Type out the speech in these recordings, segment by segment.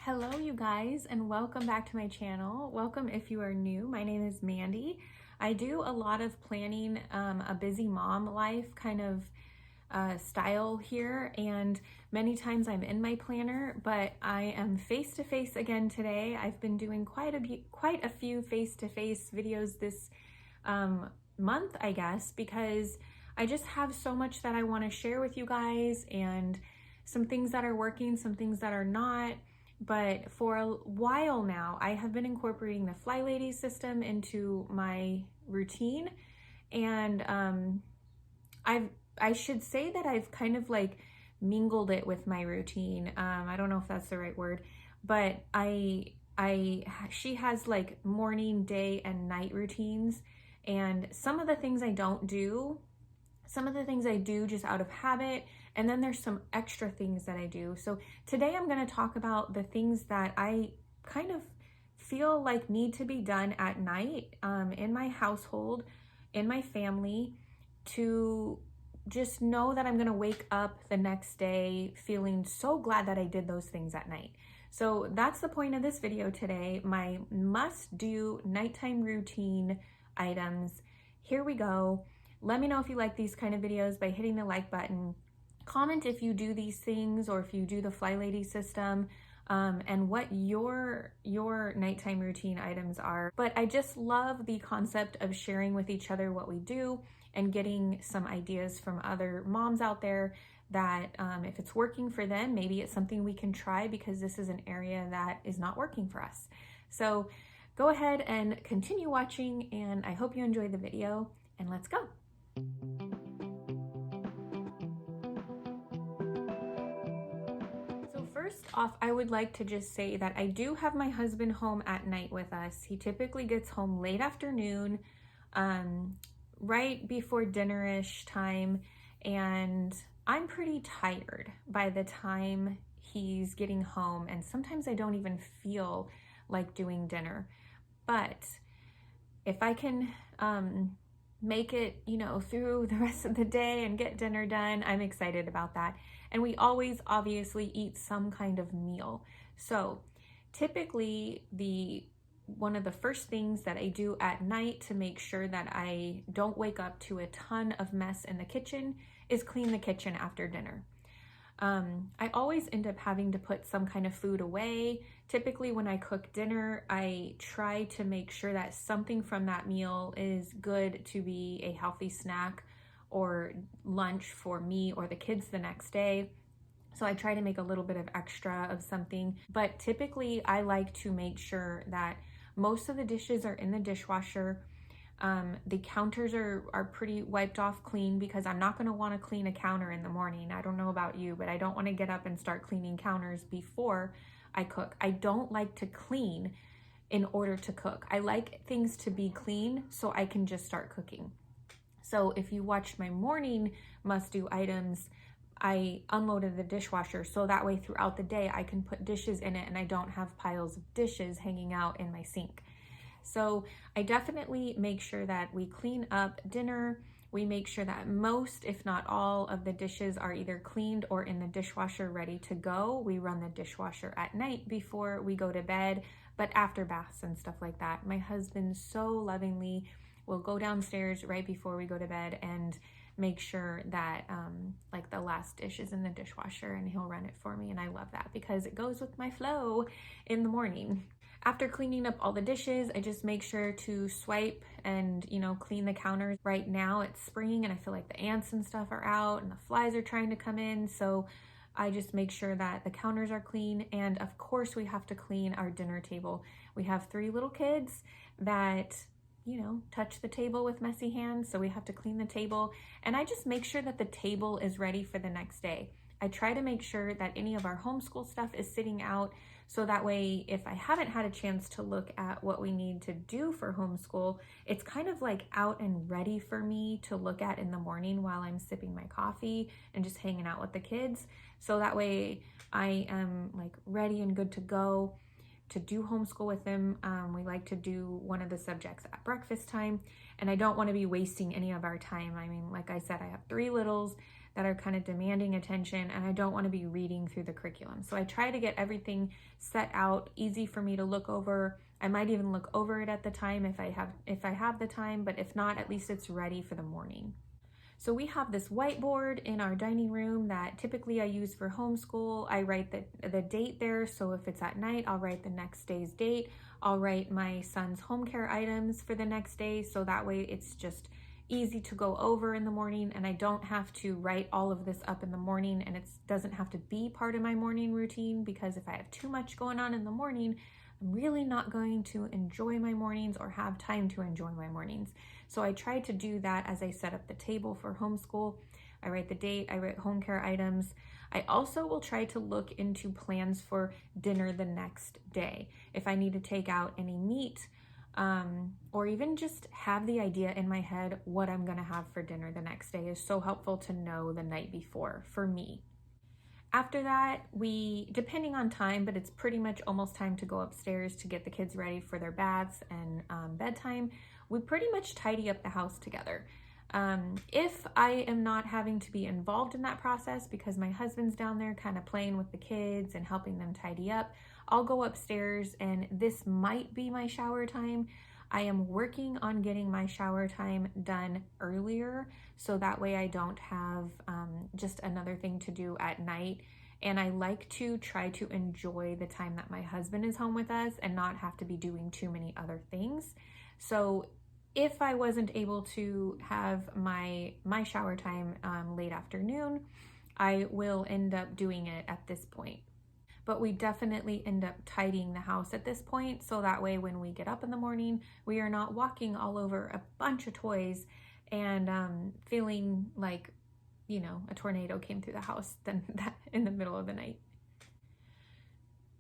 Hello you guys, and welcome back to my channel. Welcome if you are new. My name is Mandy. I do a lot of planning, a busy mom life kind of style here, and many times I'm in my planner, but I am face-to-face again today. I've been doing quite a few face-to-face videos this month, I guess, because I just have so much that I want to share with you guys, and some things that are working, some things that are not. But for a while now, I have been incorporating the FlyLady system into my routine, and I should say that I've kind of like mingled it with my routine. I don't know if that's the right word, but she has like morning, day, and night routines, and some of the things I don't do, some of the things I do just out of habit, and then there's some extra things that I do. So today I'm going to talk about the things that I kind of feel like need to be done at night in my household, in my family, to just know that I'm going to wake up the next day feeling so glad that I did those things at night. So that's the point of this video today, my must-do nighttime routine items. Here we go. Let me know if you like these kind of videos by hitting the like button. Comment if you do these things or if you do the FlyLady system, and what your nighttime routine items are. But I just love the concept of sharing with each other what we do and getting some ideas from other moms out there that if it's working for them, maybe it's something we can try, because this is an area that is not working for us. So go ahead and continue watching, and I hope you enjoy the video, and let's go. So first off, I would like to just say that I do have my husband home at night with us. He typically gets home late afternoon, right before dinner-ish time, and I'm pretty tired by the time he's getting home, and sometimes I don't even feel like doing dinner. But if I can make it, through the rest of the day and get dinner done, I'm excited about that. And we always obviously eat some kind of meal. So typically one of the first things that I do at night to make sure that I don't wake up to a ton of mess in the kitchen is clean the kitchen after dinner. I always end up having to put some kind of food away. Typically when I cook dinner, I try to make sure that something from that meal is good to be a healthy snack or lunch for me or the kids the next day. So I try to make a little bit of extra of something, but typically I like to make sure that most of the dishes are in the dishwasher. The counters are pretty wiped off clean, because I'm not going to want to clean a counter in the morning. I don't know about you, but I don't want to get up and start cleaning counters before I cook. I don't like to clean in order to cook. I like things to be clean so I can just start cooking. So if you watched my morning must-do items, I unloaded the dishwasher so that way throughout the day I can put dishes in it and I don't have piles of dishes hanging out in my sink. So I definitely make sure that we clean up dinner. We make sure that most, if not all, of the dishes are either cleaned or in the dishwasher ready to go. We run the dishwasher at night before we go to bed, but after baths and stuff like that. My husband so lovingly will go downstairs right before we go to bed and make sure that like the last dish is in the dishwasher, and he'll run it for me, and I love that because it goes with my flow in the morning. After cleaning up all the dishes, I just make sure to swipe and, clean the counters. Right now it's spring and I feel like the ants and stuff are out and the flies are trying to come in. So I just make sure that the counters are clean. And of course we have to clean our dinner table. We have 3 little kids that, touch the table with messy hands. So we have to clean the table. And I just make sure that the table is ready for the next day. I try to make sure that any of our homeschool stuff is sitting out, so that way if I haven't had a chance to look at what we need to do for homeschool, it's kind of like out and ready for me to look at in the morning while I'm sipping my coffee and just hanging out with the kids. So that way I am like ready and good to go to do homeschool with them. We like to do one of the subjects at breakfast time, and I don't want to be wasting any of our time. I mean, like I said, I have 3 littles that are kind of demanding attention, and I don't want to be reading through the curriculum. So I try to get everything set out, easy for me to look over. I might even look over it at the time if I have the time, but if not, at least it's ready for the morning. So we have this whiteboard in our dining room that typically I use for homeschool. I write the date there, so if it's at night, I'll write the next day's date. I'll write my son's home care items for the next day, so that way it's just easy to go over in the morning, and I don't have to write all of this up in the morning, and it doesn't have to be part of my morning routine, because if I have too much going on in the morning, I'm really not going to enjoy my mornings or have time to enjoy my mornings. So I try to do that as I set up the table for homeschool. I write the date, I write home care items. I also will try to look into plans for dinner the next day. If I need to take out any meat, or even just have the idea in my head what I'm gonna have for dinner the next day is so helpful to know the night before for me. After that, depending on time, but it's pretty much almost time to go upstairs to get the kids ready for their baths and bedtime, we pretty much tidy up the house together. If I am not having to be involved in that process because my husband's down there kind of playing with the kids and helping them tidy up, I'll go upstairs, and this might be my shower time. I am working on getting my shower time done earlier, so that way I don't have just another thing to do at night. And I like to try to enjoy the time that my husband is home with us and not have to be doing too many other things. So if I wasn't able to have my shower time late afternoon, I will end up doing it at this point. But we definitely end up tidying the house at this point, so that way when we get up in the morning, we are not walking all over a bunch of toys and feeling like, a tornado came through the house in the middle of the night.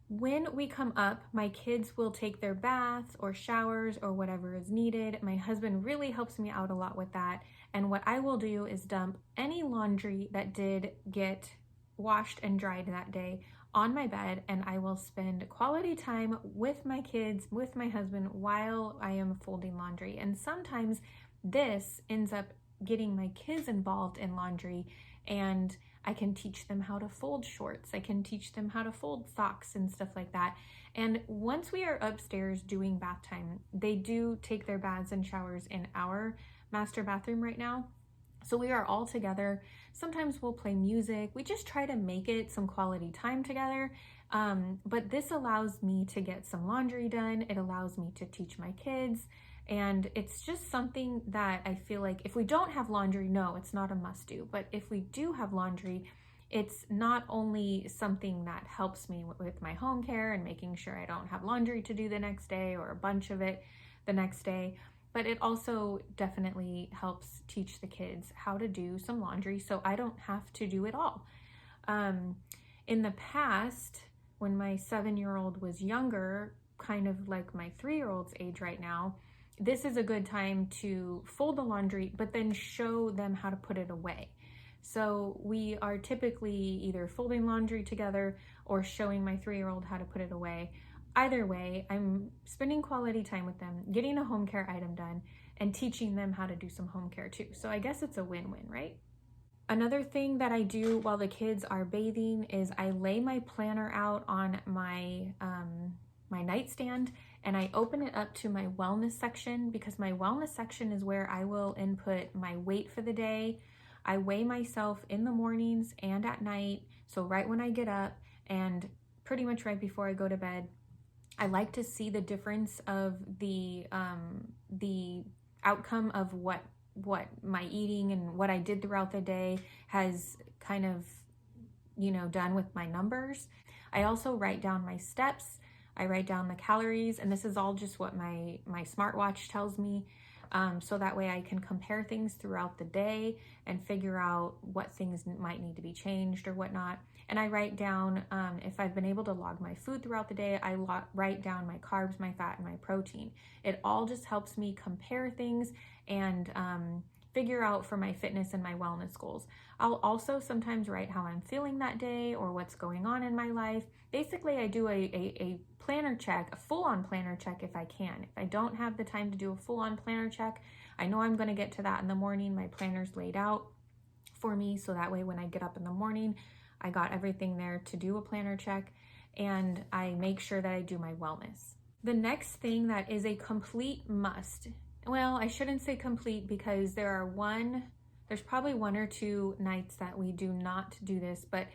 When we come up, my kids will take their baths or showers or whatever is needed. My husband really helps me out a lot with that. And what I will do is dump any laundry that did get washed and dried that day on my bed, and I will spend quality time with my kids, with my husband, while I am folding laundry. And sometimes this ends up getting my kids involved in laundry, and I can teach them how to fold shorts. I can teach them how to fold socks and stuff like that. And once we are upstairs doing bath time, they do take their baths and showers in our master bathroom right now. So we are all together. Sometimes we'll play music. We just try to make it some quality time together. But this allows me to get some laundry done. It allows me to teach my kids. And it's just something that I feel like if we don't have laundry, no, it's not a must do. But if we do have laundry, it's not only something that helps me with my home care and making sure I don't have laundry to do the next day or a bunch of it the next day, but it also definitely helps teach the kids how to do some laundry so I don't have to do it all. In the past, when my 7-year-old was younger, kind of like my 3-year-old's age right now, this is a good time to fold the laundry, but then show them how to put it away. So we are typically either folding laundry together or showing my 3-year-old how to put it away. Either way, I'm spending quality time with them, getting a home care item done, and teaching them how to do some home care too. So I guess it's a win-win, right? Another thing that I do while the kids are bathing is I lay my planner out on my nightstand, and I open it up to my wellness section, because my wellness section is where I will input my weight for the day. I weigh myself in the mornings and at night, so right when I get up and pretty much right before I go to bed. I like to see the difference of the outcome of what my eating and what I did throughout the day has kind of, done with my numbers. I also write down my steps. I write down the calories, and this is all just what my smartwatch tells me. So that way I can compare things throughout the day and figure out what things might need to be changed or whatnot. And I write down, if I've been able to log my food throughout the day, I write down my carbs, my fat, and my protein. It all just helps me compare things and figure out for my fitness and my wellness goals. I'll also sometimes write how I'm feeling that day or what's going on in my life. Basically, I do a planner check, a full-on planner check if I can. If I don't have the time to do a full-on planner check, I know I'm going to get to that in the morning. My planner's laid out for me. So that way when I get up in the morning, I got everything there to do a planner check, and I make sure that I do my wellness. The next thing that is a complete must, well, I shouldn't say complete because there's probably 1 or 2 nights that we do not do this, but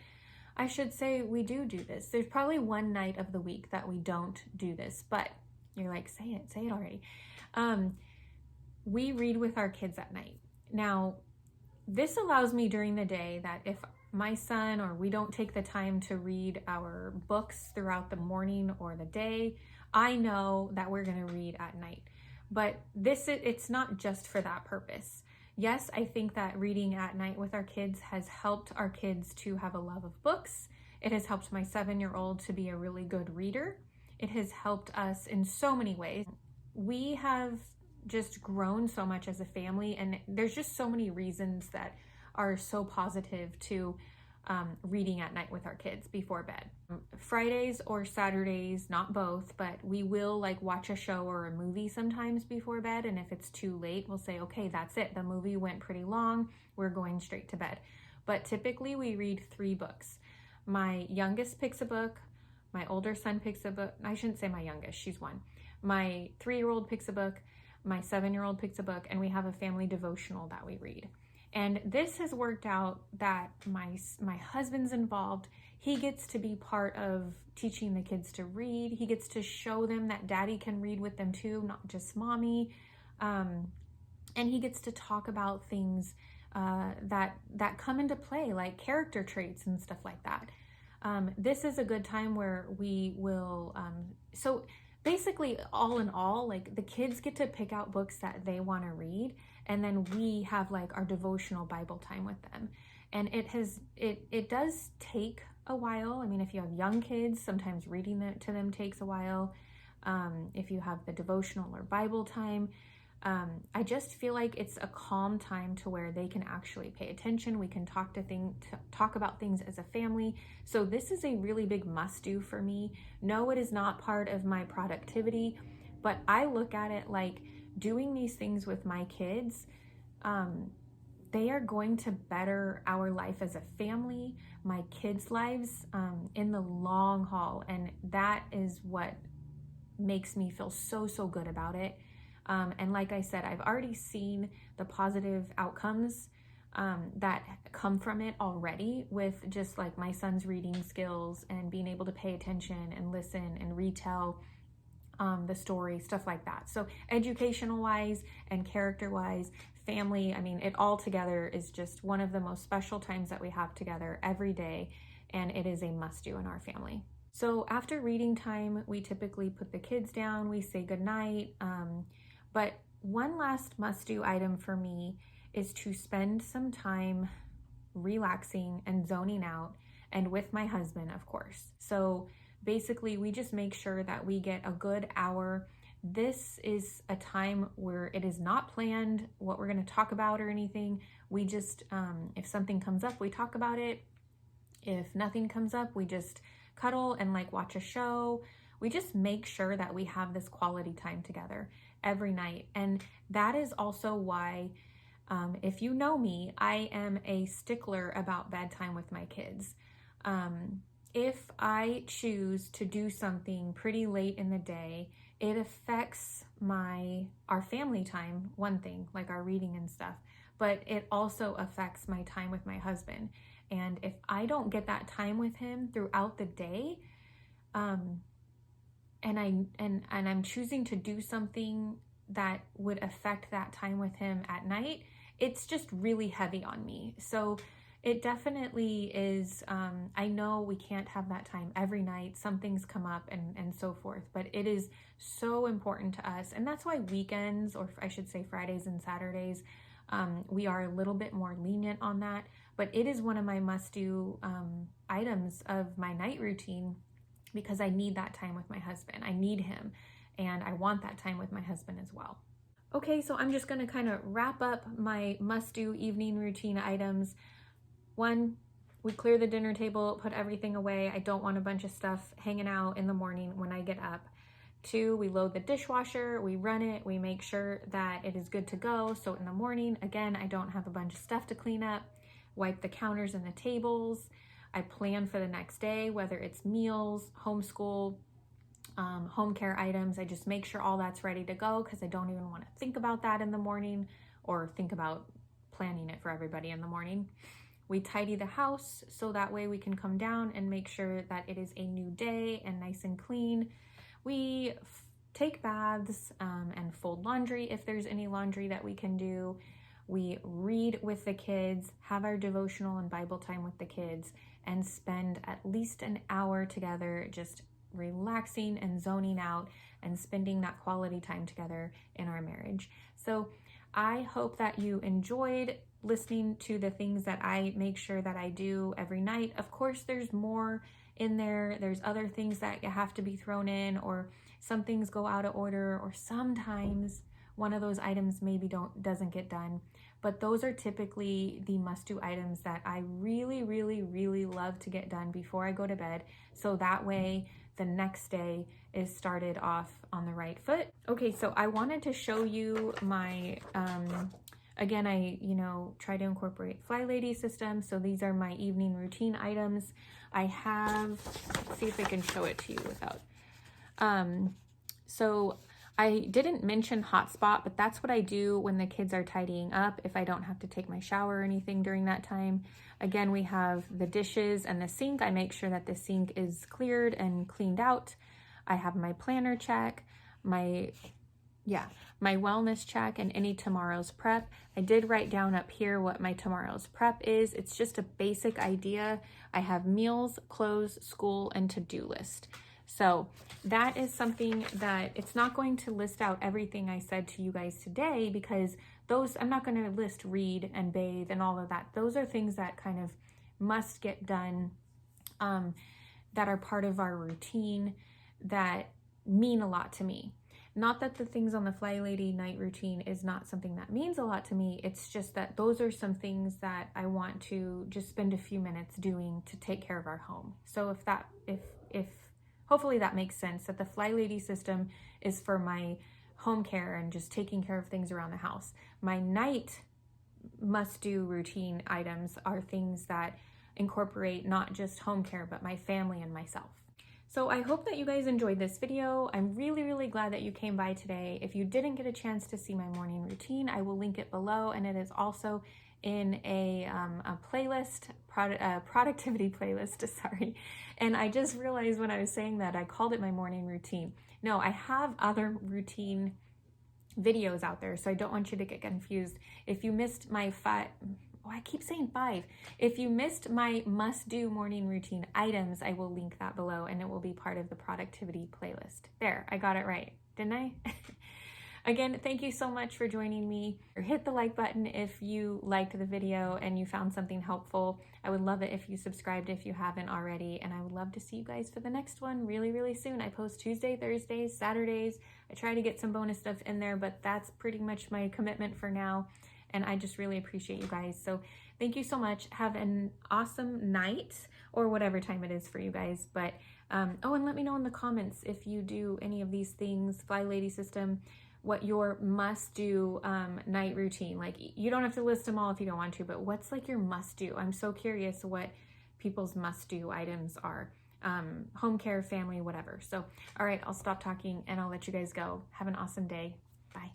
I should say we do this. There's probably 1 night of the week that we don't do this, but you're like, say it already. We read with our kids at night. Now, this allows me during the day that if my son or we don't take the time to read our books throughout the morning or the day, I know that we're going to read at night. But it's not just for that purpose. Yes, I think that reading at night with our kids has helped our kids to have a love of books. It has helped my 7-year-old to be a really good reader. It has helped us in so many ways. We have just grown so much as a family, and there's just so many reasons that are so positive to reading at night with our kids before bed. Fridays or Saturdays, not both, but we will like watch a show or a movie sometimes before bed, and if it's too late, we'll say, okay, that's it. The movie went pretty long. We're going straight to bed. But typically we read 3 books. My youngest picks a book. My older son picks a book. I shouldn't say my youngest, she's 1. My 3-year-old picks a book. My 7-year-old picks a book, and we have a family devotional that we read. And this has worked out that my husband's involved. He gets to be part of teaching the kids to read. He gets to show them that daddy can read with them too, not just mommy. And he gets to talk about things that come into play, like character traits and stuff like that. This is a good time where we will, so basically all in all, like the kids get to pick out books that they want to read, and then we have like our devotional Bible time with them. And it does take a while. I mean, if you have young kids, sometimes reading it to them takes a while. If you have the devotional or Bible time, I just feel like it's a calm time to where they can actually pay attention. We can talk about things as a family. So this is a really big must do for me. No, it is not part of my productivity, but I look at it like doing these things with my kids, they are going to better our life as a family, my kids' lives, in the long haul. And that is what makes me feel so good about it. And like I said, I've already seen the positive outcomes that come from it already, with just like my son's reading skills and being able to pay attention and listen and retell the story, stuff like that. So educational wise and character wise, family, I mean, it all together is just one of the most special times that we have together every day. And it is a must do in our family. So after reading time, we typically put the kids down, we say goodnight. But one last must do item for me is to spend some time relaxing and zoning out, and with my husband, of course. So basically, we just make sure that we get a good hour. This is a time where it is not planned what we're going to talk about or anything. We just, if something comes up, we talk about it. If nothing comes up, we just cuddle and like watch a show. We just make sure that we have this quality time together every night. And that is also why, if you know me, I am a stickler about bedtime with my kids. If I choose to do something pretty late in the day, it affects our family time, one thing, like our reading and stuff, but it also affects my time with my husband. And if I don't get that time with him throughout the day, and I'm choosing to do something that would affect that time with him at night, it's just really heavy on me. So it definitely is, I know we can't have that time every night. Some things come up and so forth, but it is so important to us. And that's why weekends, or I should say Fridays and Saturdays, we are a little bit more lenient on that. But it is one of my must-do items of my night routine, because I need that time with my husband. I need him, and I want that time with my husband as well. Okay, so I'm just going to kind of wrap up my must-do evening routine items. 1, we clear the dinner table, put everything away. I don't want a bunch of stuff hanging out in the morning when I get up. 2, we load the dishwasher, we run it, we make sure that it is good to go. So in the morning, again, I don't have a bunch of stuff to clean up. wipe the counters and the tables. I plan for the next day, whether it's meals, homeschool, home care items. I just make sure all that's ready to go because I don't even want to think about that in the morning or think about planning it for everybody in the morning. We tidy the house so that way we can come down and make sure that it is a new day and nice and clean. We take baths and fold laundry if there's any laundry that we can do. We read with the kids, have our devotional and Bible time with the kids, and spend at least an hour together just relaxing and zoning out and spending that quality time together in our marriage. So I hope that you enjoyed listening to the things that I make sure that I do every night. Of course, there's more in there. There's other things that have to be thrown in, or some things go out of order, or sometimes one of those items maybe doesn't get done. But those are typically the must-do items that I really, really, really love to get done before I go to bed. So that way the next day is started off on the right foot. Okay, so I wanted to show you my, again, I, try to incorporate FlyLady system. So these are my evening routine items. I have, let's see if I can show it to you without, so I didn't mention hotspot, but that's what I do when the kids are tidying up if I don't have to take my shower or anything during that time. Again, we have the dishes and the sink. I make sure that the sink is cleared and cleaned out. I have my planner check, my wellness check, and any tomorrow's prep. I did write down up here what my tomorrow's prep is. It's just a basic idea. I have meals, clothes, school, and to-do list. So that is something that it's not going to list out everything I said to you guys today, because those, I'm not going to list read and bathe and all of that. Those are things that kind of must get done, that are part of our routine, that mean a lot to me. Not that the things on the FlyLady night routine is not something that means a lot to me. It's just that those are some things that I want to just spend a few minutes doing to take care of our home. So if hopefully that makes sense, that the FlyLady system is for my home care and just taking care of things around the house. My night must-do routine items are things that incorporate not just home care, but my family and myself. So I hope that you guys enjoyed this video. I'm really, really glad that you came by today. If you didn't get a chance to see my morning routine, I will link it below, and it is also in a playlist, productivity playlist, sorry. And I just realized when I was saying that, I called it my morning routine. No, I have other routine videos out there, so I don't want you to get confused. If you missed my I keep saying 5. If you missed my must-do morning routine items, I will link that below, and it will be part of the productivity playlist. There, I got it right, didn't I? Again, thank you so much for joining me. Hit the like button if you liked the video and you found something helpful. I would love it if you subscribed if you haven't already, and I would love to see you guys for the next one really, really soon. I post Tuesday, Thursdays, Saturdays. I try to get some bonus stuff in there, but that's pretty much my commitment for now. And I just really appreciate you guys. So thank you so much. Have an awesome night, or whatever time it is for you guys. But, oh, and let me know in the comments if you do any of these things, FlyLady system, what your must-do night routine. Like, you don't have to list them all if you don't want to, but what's like your must-do? I'm so curious what people's must-do items are. Home care, family, whatever. So, all right, I'll stop talking and I'll let you guys go. Have an awesome day. Bye.